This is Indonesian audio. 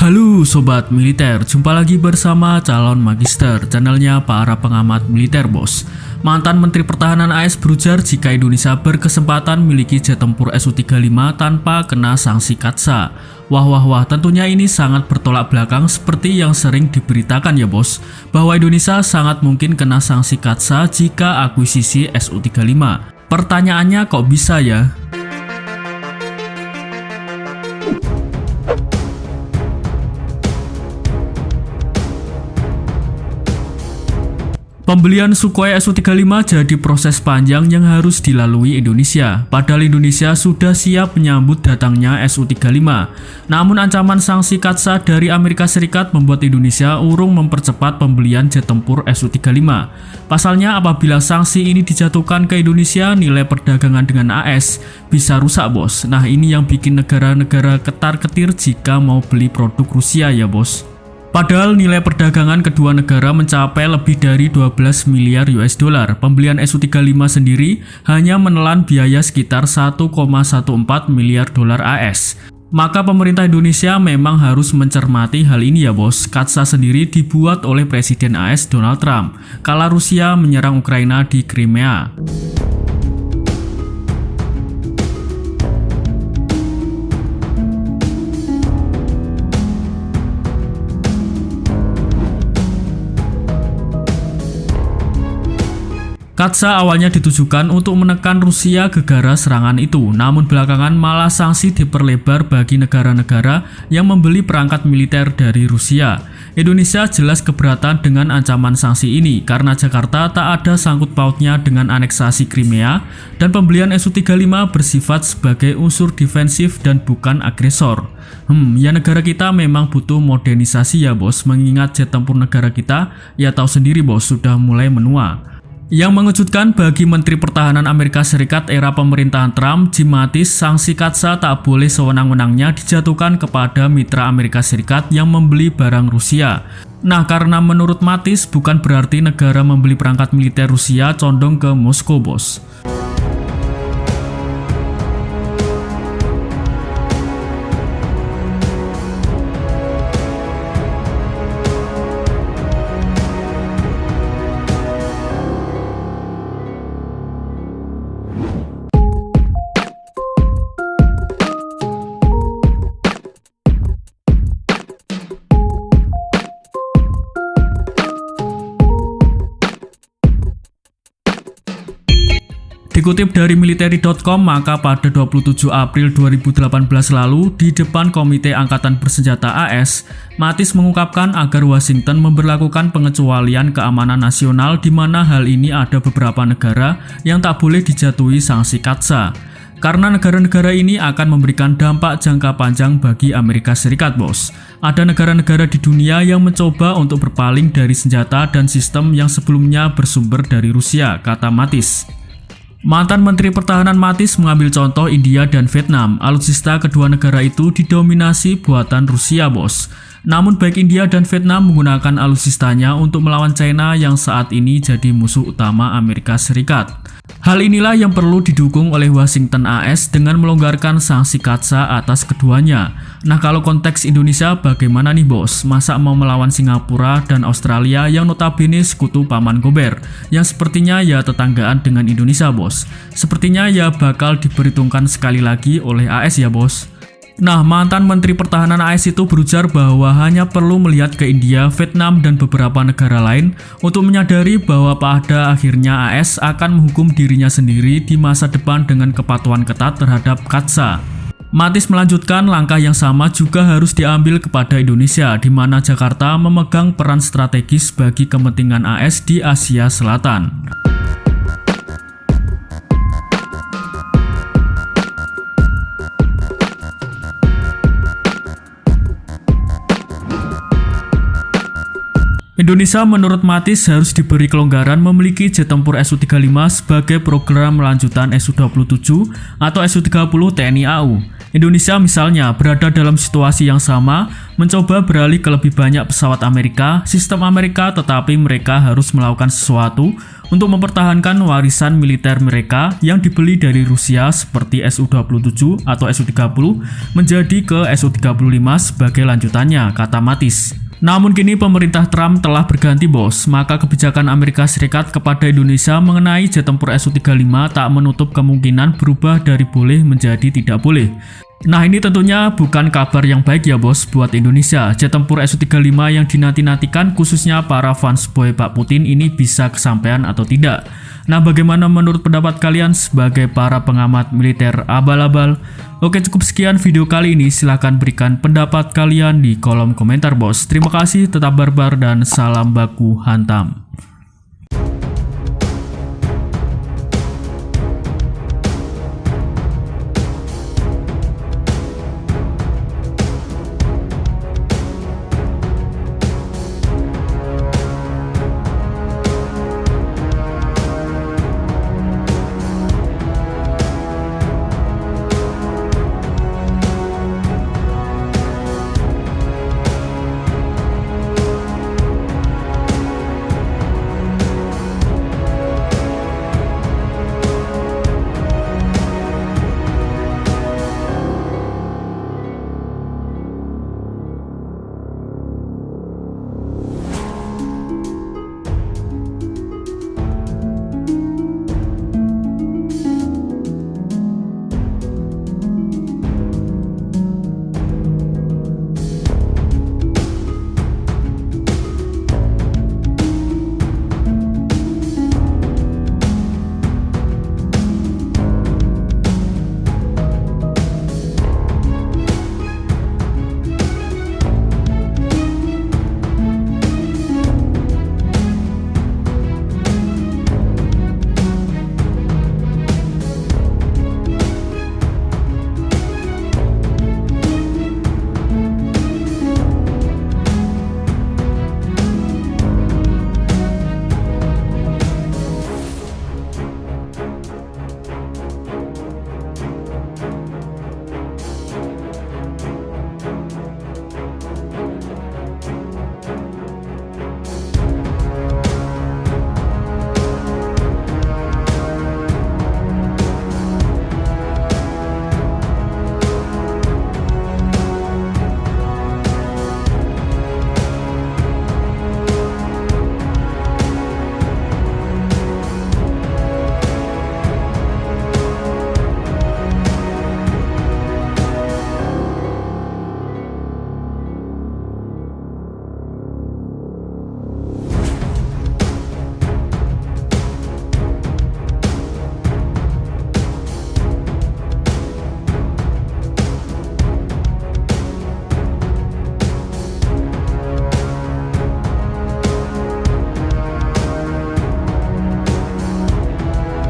Halo Sobat Militer, jumpa lagi bersama Calon Magister, channelnya para pengamat militer bos. Mantan Menteri Pertahanan AS berujar jika Indonesia berkesempatan memiliki jet tempur Su-35 tanpa kena sanksi Katsa. Wah, tentunya ini sangat bertolak belakang seperti yang sering diberitakan ya bos, bahwa Indonesia sangat mungkin kena sanksi Katsa jika akuisisi Su-35. Pertanyaannya kok bisa ya? Pembelian Sukhoi Su-35 jadi proses panjang yang harus dilalui Indonesia. Padahal Indonesia sudah siap menyambut datangnya Su-35. Namun ancaman sanksi Katsa dari Amerika Serikat membuat Indonesia urung mempercepat pembelian jet tempur Su-35. Pasalnya apabila sanksi ini dijatuhkan ke Indonesia, nilai perdagangan dengan AS bisa rusak bos. Nah ini yang bikin negara-negara ketar-ketir jika mau beli produk Rusia ya bos. Padahal nilai perdagangan kedua negara mencapai lebih dari 12 miliar US dollar. Pembelian Su-35 sendiri hanya menelan biaya sekitar 1,14 miliar dolar AS. Maka pemerintah Indonesia memang harus mencermati hal ini ya bos. Katsa sendiri dibuat oleh Presiden AS Donald Trump kala Rusia menyerang Ukraina di Crimea. Katsa awalnya ditujukan untuk menekan Rusia gegara serangan itu, namun belakangan malah sanksi diperlebar bagi negara-negara yang membeli perangkat militer dari Rusia. Indonesia jelas keberatan dengan ancaman sanksi ini karena Jakarta tak ada sangkut pautnya dengan aneksasi Crimea dan pembelian Su-35 bersifat sebagai unsur defensif dan bukan agresor. Ya negara kita memang butuh modernisasi ya bos, mengingat jet tempur negara kita ya tahu sendiri bos sudah mulai menua. Yang mengejutkan bagi Menteri Pertahanan Amerika Serikat era pemerintahan Trump, Jim Mattis, sanksi Katsa tak boleh sewenang-wenangnya dijatuhkan kepada mitra Amerika Serikat yang membeli barang Rusia. Nah, karena menurut Mattis bukan berarti negara membeli perangkat militer Rusia condong ke Moskow, bos. Dikutip dari military.com, maka pada 27 April 2018 lalu, di depan Komite Angkatan Bersenjata AS, Mattis mengungkapkan agar Washington memberlakukan pengecualian keamanan nasional di mana hal ini ada beberapa negara yang tak boleh dijatuhi sanksi Katsa. Karena negara-negara ini akan memberikan dampak jangka panjang bagi Amerika Serikat, bos. Ada negara-negara di dunia yang mencoba untuk berpaling dari senjata dan sistem yang sebelumnya bersumber dari Rusia, kata Mattis. Mantan Menteri Pertahanan Mattis mengambil contoh India dan Vietnam. Alutsista kedua negara itu didominasi buatan Rusia, bos. Namun baik India dan Vietnam menggunakan alutsistanya untuk melawan China yang saat ini jadi musuh utama Amerika Serikat. Hal inilah yang perlu didukung oleh Washington AS dengan melonggarkan sanksi Katsa atas keduanya. Nah kalau konteks Indonesia bagaimana nih bos? Masa mau melawan Singapura dan Australia yang notabene sekutu Paman Gober, yang sepertinya ya tetanggaan dengan Indonesia bos. Sepertinya ya bakal diperhitungkan sekali lagi oleh AS ya bos. Nah, mantan Menteri Pertahanan AS itu berujar bahwa hanya perlu melihat ke India, Vietnam, dan beberapa negara lain untuk menyadari bahwa pada akhirnya AS akan menghukum dirinya sendiri di masa depan dengan kepatuhan ketat terhadap Katsa. Mattis melanjutkan langkah yang sama juga harus diambil kepada Indonesia, di mana Jakarta memegang peran strategis bagi kepentingan AS di Asia Selatan. Indonesia menurut Mattis harus diberi kelonggaran memiliki jet tempur Su-35 sebagai program lanjutan Su-27 atau Su-30 TNI AU. Indonesia misalnya berada dalam situasi yang sama, mencoba beralih ke lebih banyak pesawat Amerika, sistem Amerika, tetapi mereka harus melakukan sesuatu untuk mempertahankan warisan militer mereka yang dibeli dari Rusia seperti Su-27 atau Su-30 menjadi ke Su-35 sebagai lanjutannya, kata Mattis. Namun kini pemerintah Trump telah berganti bos, maka kebijakan Amerika Serikat kepada Indonesia mengenai jet tempur Su-35 tak menutup kemungkinan berubah dari boleh menjadi tidak boleh. Nah ini tentunya bukan kabar yang baik ya bos buat Indonesia. Jet tempur Su-35 yang dinanti-nantikan khususnya para fans boy Pak Putin ini bisa kesampaian atau tidak. Nah bagaimana menurut pendapat kalian sebagai para pengamat militer abal-abal? Oke cukup sekian video kali ini, silahkan berikan pendapat kalian di kolom komentar bos. Terima kasih, tetap barbar dan salam baku hantam.